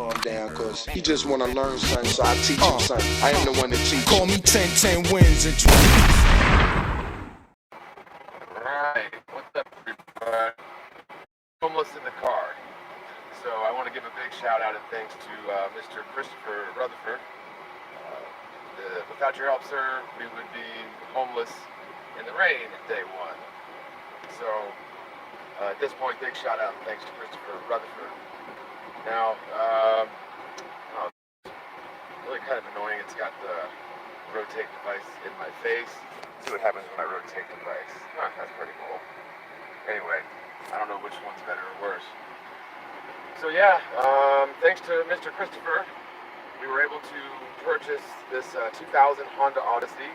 calm down, cause he just wanna learn something, so I teach him something. I am the one that teach. Call me 10 wins and 20. Alright, what's up, everybody? Homeless in the car. So I want to give a big shout out and thanks to Mr. Christopher Rutherford. Without your help, sir, we would be homeless in the rain at day one. So at this point, big shout out and thanks to Christopher Rutherford. Now, really kind of annoying. It's got the rotate device in my face. See what happens when I rotate the device. That's pretty cool. Anyway, I don't know which one's better or worse. So yeah, thanks to Mr. Christopher, we were able to purchase this 2000 Honda Odyssey,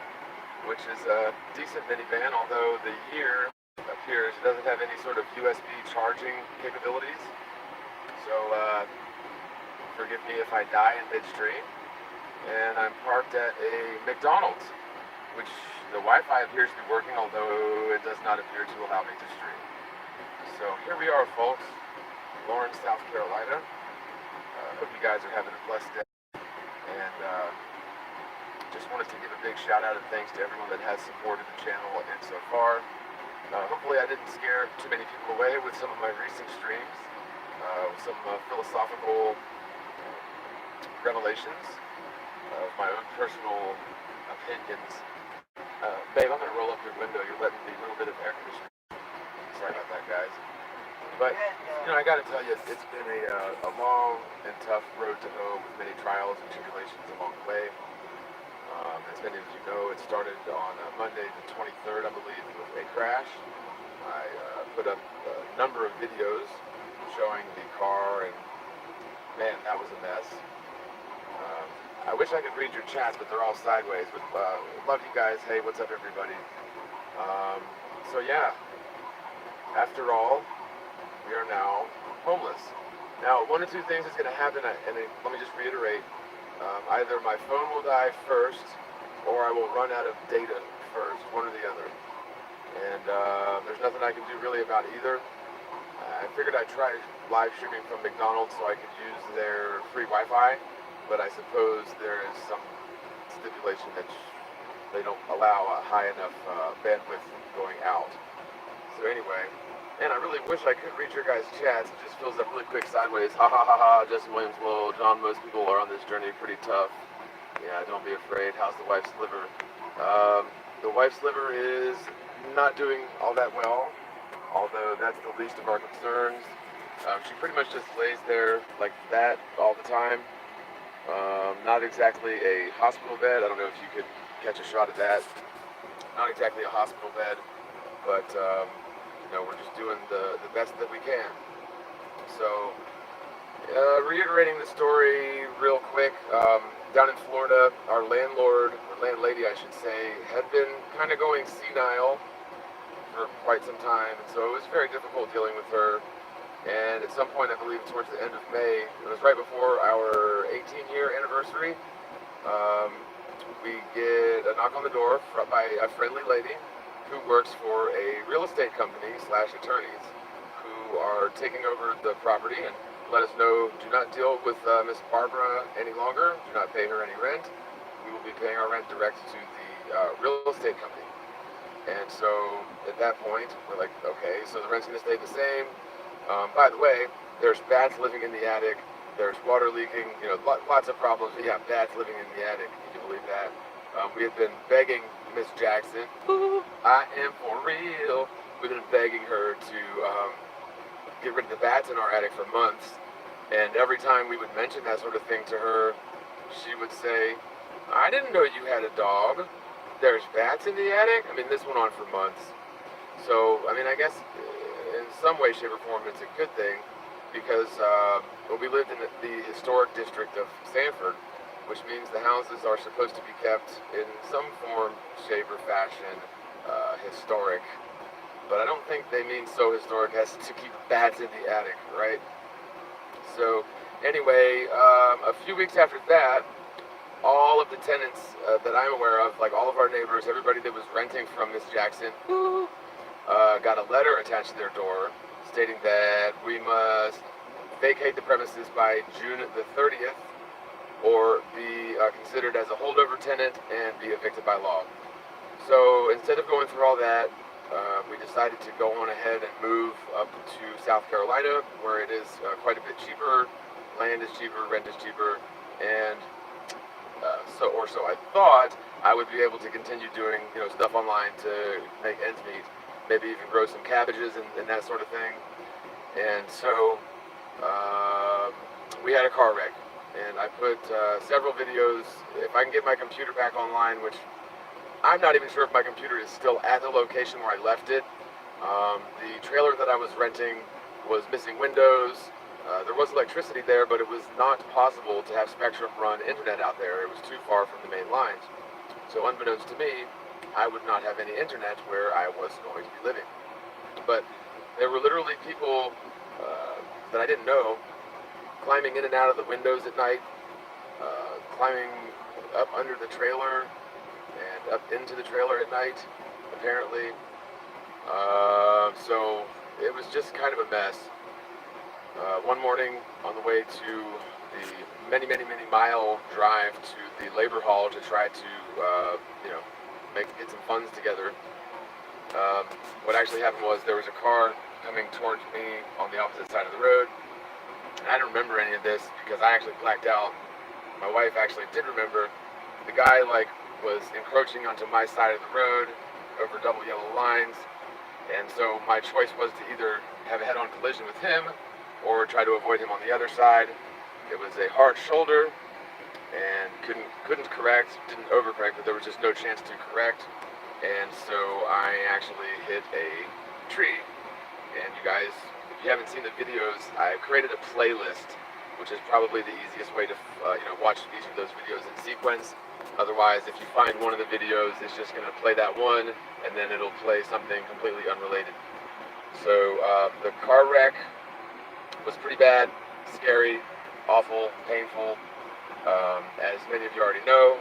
which is a decent minivan, although the year appears it doesn't have any sort of USB charging capabilities. So forgive me if I die in midstream. And I'm parked at a McDonald's, which the Wi-Fi appears to be working, although it does not appear to allow me to stream. So here we are, folks, Lawrence, South Carolina. Hope you guys are having a blessed day. And just wanted to give a big shout out and thanks to everyone that has supported the channel and so far. Hopefully I didn't scare too many people away with some of my recent streams, with some philosophical revelations of my own personal opinions. Babe, I'm going to roll up your window. You're letting me a little bit of air conditioning. Sorry about that, guys. But, you know, I got to tell you, it's been a long and tough road to hoe with many trials and tribulations along the way. As many of you know, it started on Monday the 23rd, I believe, with a crash. I put up a number of videos showing the car, and man, that was a mess. I wish I could read your chats, but they're all sideways. But love you guys. Hey, what's up, everybody? So yeah, after all, we are now homeless. Now, one of two things is going to happen, and let me just reiterate. Either my phone will die first, or I will run out of data first, one or the other. And there's nothing I can do really about either. I figured I'd try live streaming from McDonald's so I could use their free Wi-Fi. But I suppose there is some stipulation that they don't allow a high enough bandwidth going out. So anyway, man, I really wish I could read your guys' chats. It just fills up really quick sideways. Ha ha ha ha, Justin Williams low. John, most people are on this journey pretty tough. Yeah, don't be afraid. How's the wife's liver? The wife's liver is not doing all that well, although that's the least of our concerns. She pretty much just lays there like that all the time. Not exactly a hospital bed. I don't know if you could catch a shot of that. Not exactly a hospital bed, but you know, we're just doing the best that we can. So, reiterating the story real quick, down in Florida, our landlord, or landlady I should say, had been kind of going senile for quite some time, and so it was very difficult dealing with her. And at some point, I believe towards the end of May, it was right before our 18-year anniversary, we get a knock on the door by a friendly lady who works for a real estate company / attorneys who are taking over the property and let us know, do not deal with Miss Barbara any longer, do not pay her any rent. We will be paying our rent direct to the real estate company. And so at that point, we're like, okay, so the rent's going to stay the same. By the way, there's bats living in the attic, there's water leaking, you know, lots of problems. We have bats living in the attic, can you believe that? We have been begging Miss Jackson, ooh, I am for real. We've been begging her to get rid of the bats in our attic for months. And every time we would mention that sort of thing to her, she would say, I didn't know you had a dog. There's bats in the attic? I mean, this went on for months. So, I mean, I guess in some way, shape, or form, it's a good thing because we lived in the historic district of Sanford, which means the houses are supposed to be kept in some form, shape, or fashion historic. But I don't think they mean so historic as to keep bats in the attic, right? So anyway, a few weeks after that, all of the tenants that I'm aware of, like all of our neighbors, everybody that was renting from Miss Jackson, got a letter attached to their door stating that we must vacate the premises by June the 30th, or be considered as a holdover tenant and be evicted by law. So instead of going through all that, we decided to go on ahead and move up to South Carolina, where it is quite a bit cheaper. Land is cheaper, rent is cheaper, and so I thought I would be able to continue doing stuff online to make ends meet, maybe even grow some cabbages and that sort of thing. And so we had a car wreck, and I put several videos. If I can get my computer back online, which I'm not even sure if my computer is still at the location where I left it. The trailer that I was renting was missing windows. There was electricity there, but it was not possible to have Spectrum run internet out there. It was too far from the main lines. So unbeknownst to me, I would not have any internet where I was going to be living. But there were literally people that I didn't know climbing in and out of the windows at night, climbing up under the trailer, and up into the trailer at night, apparently. So it was just kind of a mess. One morning on the way to the many mile drive to the labor hall to try to, get some funds together, what actually happened was there was a car coming towards me on the opposite side of the road. And I don't remember any of this because I actually blacked out. My wife actually did remember. The guy was encroaching onto my side of the road over double yellow lines, and so my choice was to either have a head-on collision with him or try to avoid him on the other side. It was a hard shoulder and couldn't correct, didn't overcorrect, but there was just no chance to correct, and so I actually hit a tree. And you guys, if you haven't seen the videos, I've created a playlist, which is probably the easiest way to watch each of those videos in sequence. Otherwise, if you find one of the videos, it's just going to play that one, and then it'll play something completely unrelated. So the car wreck was pretty bad, scary, awful, painful. As many of you already know,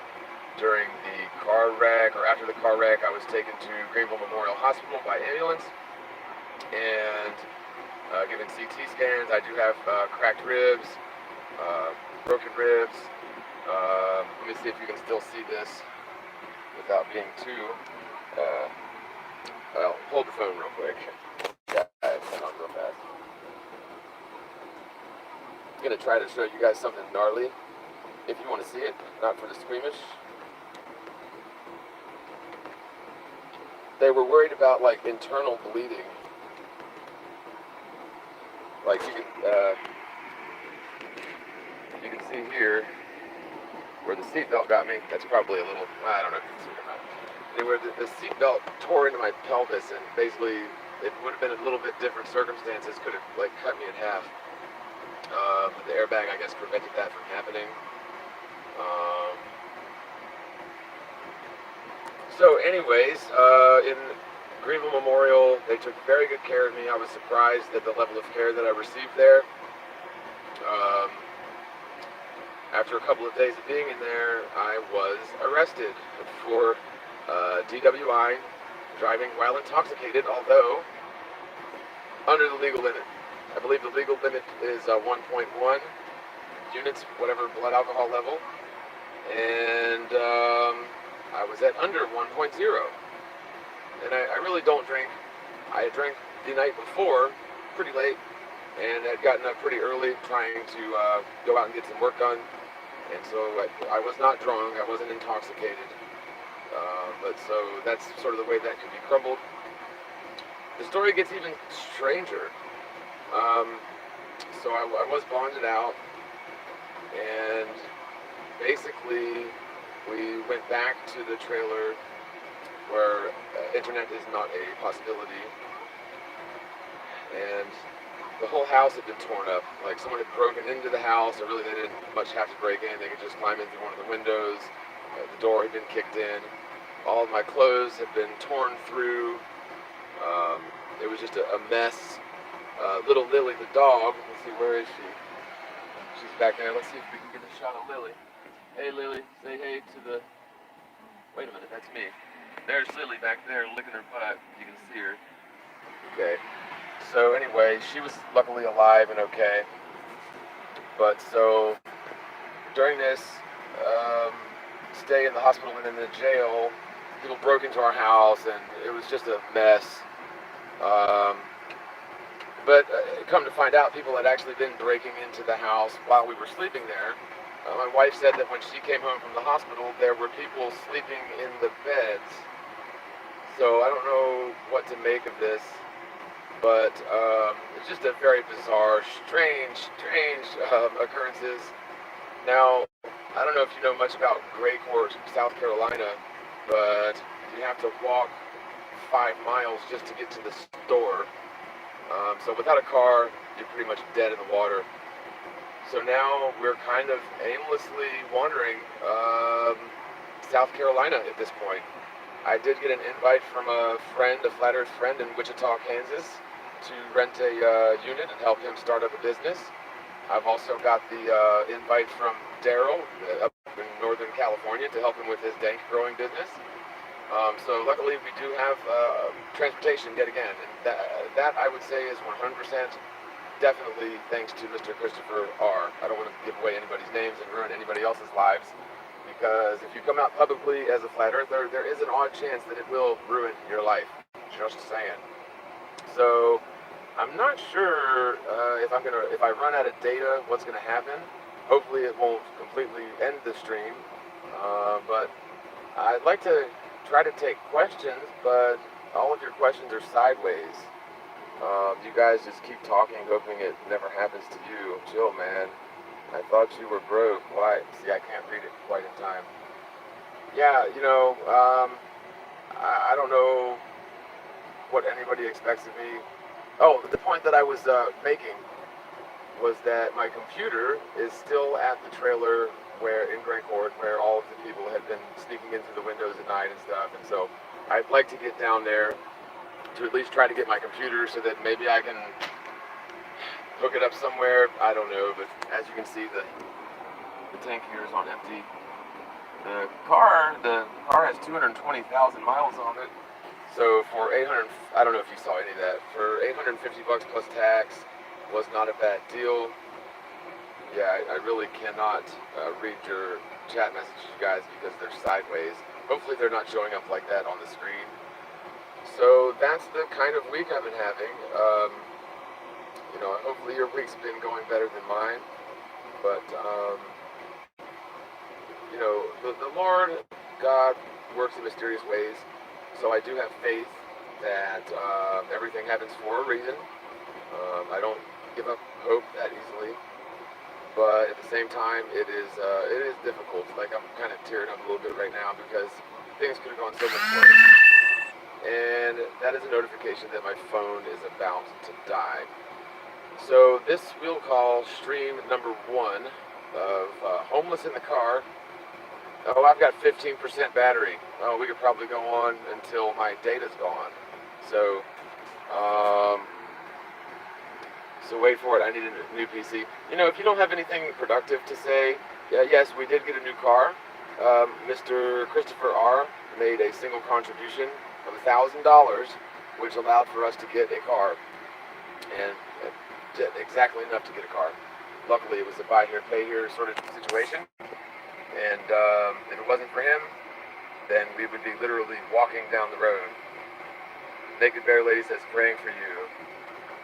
during the car wreck, or after the car wreck, I was taken to Greenville Memorial Hospital by ambulance and given CT scans. I do have cracked ribs, broken ribs. Let me see if you can still see this without being too. Well, hold the phone real quick. Yeah, it's on real fast. I'm gonna try to show you guys something gnarly, if you want to see it, not for the squeamish. They were worried about internal bleeding. You can see here where the seatbelt got me. That's probably a little, I don't know if you can see it or not. Anyway, the seatbelt tore into my pelvis, and basically it would have been a little bit different circumstances, could have cut me in half. But the airbag, I guess, prevented that from happening. So anyways, in Greenville Memorial, they took very good care of me. I was surprised at the level of care that I received there. After a couple of days of being in there, I was arrested for DWI, driving while intoxicated, although under the legal limit. I believe the legal limit is 1.1 units, whatever blood alcohol level, and I was at under 1.0. And I really don't drink. I had drank the night before, pretty late, and had gotten up pretty early trying to go out and get some work done. And so I was not drunk, I wasn't intoxicated. But so that's sort of the way that could be crumbled. The story gets even stranger. So I was bonded out, and basically we went back to the trailer where internet is not a possibility, and the whole house had been torn up. Someone had broken into the house, or really they didn't much have to break in, they could just climb in through one of the windows. The door had been kicked in. All of my clothes had been torn through. It was just a mess. Little Lily, the dog, let's see, where is she? She's back there. Let's see if we can get a shot of Lily. Hey Lily, say hey to the, wait a minute, that's me. There's Lily back there licking her butt. You can see her. Okay. So anyway, she was luckily alive and okay. But so during this stay in the hospital and in the jail, people broke into our house, and it was just a mess. Um, but come to find out, people had actually been breaking into the house while we were sleeping there. My wife said that when she came home from the hospital, there were people sleeping in the beds. So I don't know what to make of this, but it's just a very bizarre, strange occurrences. Now, I don't know if you know much about Gray Court, South Carolina, but you have to walk 5 miles just to get to the store. So without a car, you're pretty much dead in the water. So now we're kind of aimlessly wandering South Carolina at this point. I did get an invite from a friend, a flat earth friend in Wichita, Kansas, to rent a unit and help him start up a business. I've also got the invite from Daryl up in Northern California to help him with his dank growing business. So luckily we do have transportation yet again, and that I would say is 100% definitely thanks to Mr. Christopher R. I don't want to give away anybody's names and ruin anybody else's lives, because if you come out publicly as a flat earther, there is an odd chance that it will ruin your life. Just saying. So I'm not sure if I run out of data, what's gonna happen. Hopefully it won't completely end the stream, but I'd like to try to take questions, but all of your questions are sideways. You guys just keep talking, hoping it never happens to you. Chill, man. I thought you were broke. Why? See, I can't read it quite in time. Yeah, I don't know what anybody expects of me. Oh, the point that I was making was that my computer is still at the trailer where in Gray Court, where all of the people had been sneaking into the windows at night and stuff. And so I'd like to get down there to at least try to get my computer so that maybe I can hook it up somewhere. I don't know, but as you can see, the tank here is on empty. The car has 220,000 miles on it. So for 800, I don't know if you saw any of that. For 850 bucks plus tax, was not a bad deal. Yeah, I really cannot read your chat messages, you guys, because they're sideways. Hopefully they're not showing up like that on the screen. So that's the kind of week I've been having. Hopefully your week's been going better than mine. But, the Lord, God, works in mysterious ways. So I do have faith that everything happens for a reason. I don't give up hope that easily. But at the same time, it is difficult. Like, I'm kind of tearing up a little bit right now because things could have gone so much worse. And that is a notification that my phone is about to die. So this we'll call stream number 1 of Homeless in the Car. Oh, I've got 15% battery. Oh, we could probably go on until my data's gone. So, so wait for it. I need a new PC. If you don't have anything productive to say, yes, we did get a new car. Mr. Christopher R. made a single contribution of $1,000, which allowed for us to get a car, and exactly enough to get a car. Luckily, it was a buy here, pay here sort of situation, and if it wasn't for him, then we would be literally walking down the road. Naked Bear Lady says, praying for you.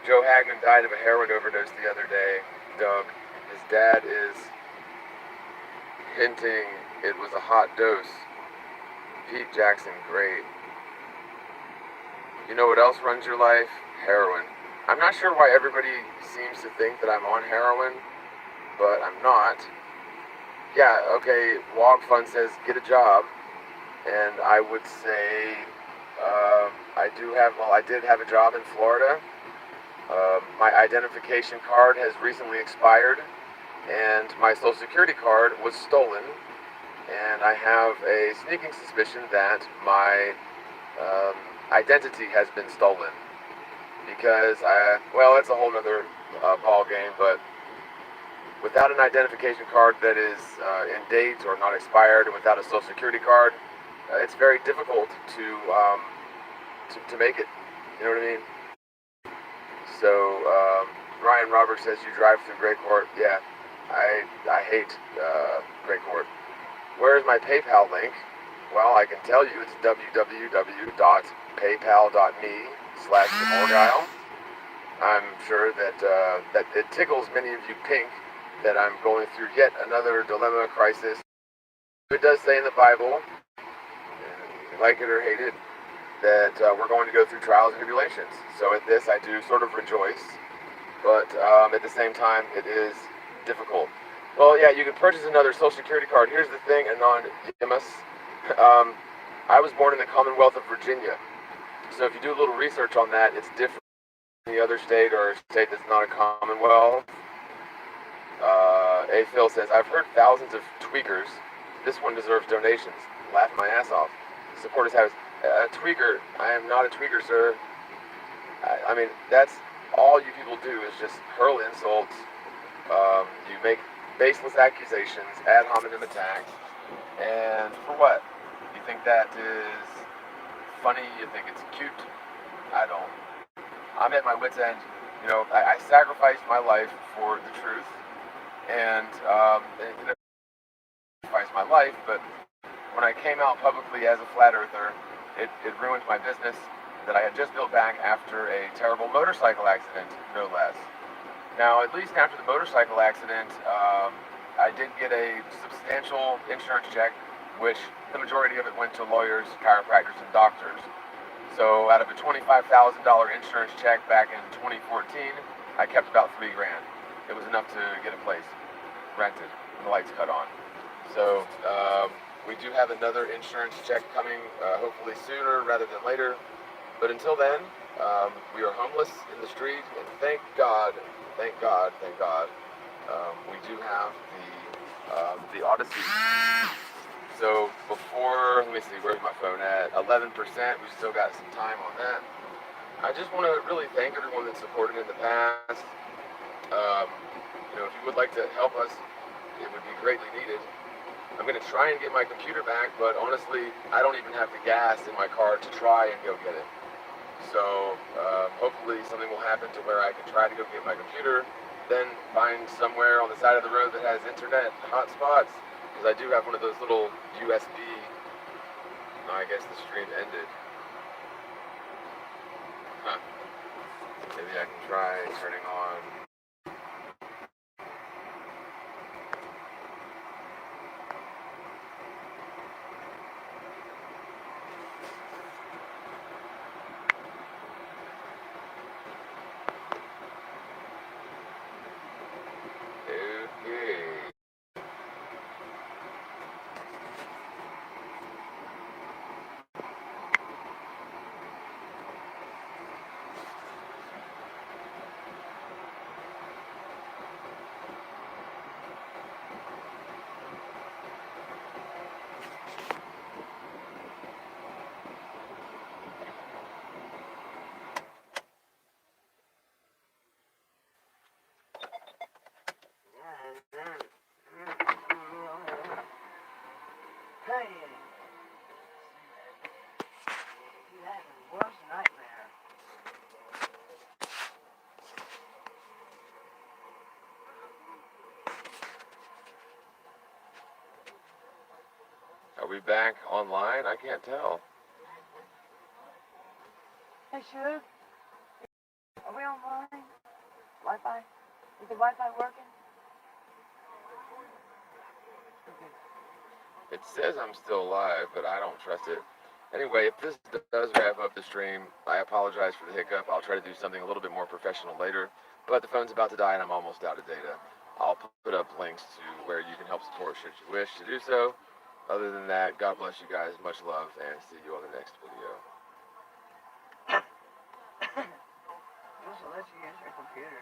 Joe Hagman died of a heroin overdose the other day. Doug, his dad is hinting it was a hot dose. Pete Jackson, great. You know what else runs your life? Heroin. I'm not sure why everybody seems to think that I'm on heroin, but I'm not. Yeah, okay, Wog Fun says, get a job. And I would say, I did have a job in Florida. My identification card has recently expired, and my Social Security card was stolen. And I have a sneaking suspicion that my identity has been stolen, because it's a whole other ball game, but without an identification card that is in date or not expired, and without a Social Security card, it's very difficult to make it. You know what I mean? So Ryan Roberts says you drive through Gray Court. Yeah, I hate Great Court. Where's my PayPal link? Well, I can tell you it's www.paypal.me/Morgile. I'm sure that that it tickles many of you pink that I'm going through yet another dilemma, crisis. It does say in the Bible, like it or hate it, that we're going to go through trials and tribulations. So at this, I do sort of rejoice, but at the same time, it is difficult. Well, yeah, you can purchase another Social Security card. Here's the thing, anonymous. I was born in the Commonwealth of Virginia. So if you do a little research on that, it's different than any other state or a state that's not a Commonwealth. A Phil says, I've heard thousands of tweakers. This one deserves donations. Laughing my ass off. Support his house. A tweaker. I am not a tweaker, sir. I mean, that's all you people do is just hurl insults. You make baseless accusations, ad hominem attacks. And for what? You think that is funny? You think it's cute? I don't. I'm at my wit's end. You know, I sacrificed my life for the truth. And sacrificed my life, but when I came out publicly as a flat earther, it ruined my business that I had just built back after a terrible motorcycle accident, no less. Now, at least after the motorcycle accident, I did get a substantial insurance check, which the majority of it went to lawyers, chiropractors, and doctors. So out of a $25,000 insurance check back in 2014, I kept about $3 grand. It was enough to get a place rented and the lights cut on. So we do have another insurance check coming, hopefully sooner rather than later. But until then, we are homeless in the street, and thank God, we do have the Odyssey. So before, let me see, where's my phone at? 11%. We still got some time on that. I just want to really thank everyone that supported in the past. You know, if you would like to help us, it would be greatly needed. I'm going to try and get my computer back, but honestly, I don't even have the gas in my car to try and go get it. So hopefully something will happen to where I can try to go get my computer, then find somewhere on the side of the road that has internet hotspots, because I do have one of those little USB. No, I guess the stream ended. Huh. Maybe I can try turning on. Okay. Hey, that's the worst nightmare. Are we back online? I can't tell. Hey, Shug, are we online? Wi-Fi? Is the Wi-Fi working? Okay. It says I'm still live, but I don't trust it. Anyway, if this does wrap up the stream, I apologize for the hiccup. I'll try to do something a little bit more professional later, but the phone's about to die and I'm almost out of data. I'll put up links to where you can help support should you wish to do so. Other than that, God bless you guys, much love, and see you on the next video. Just to let you use your computer.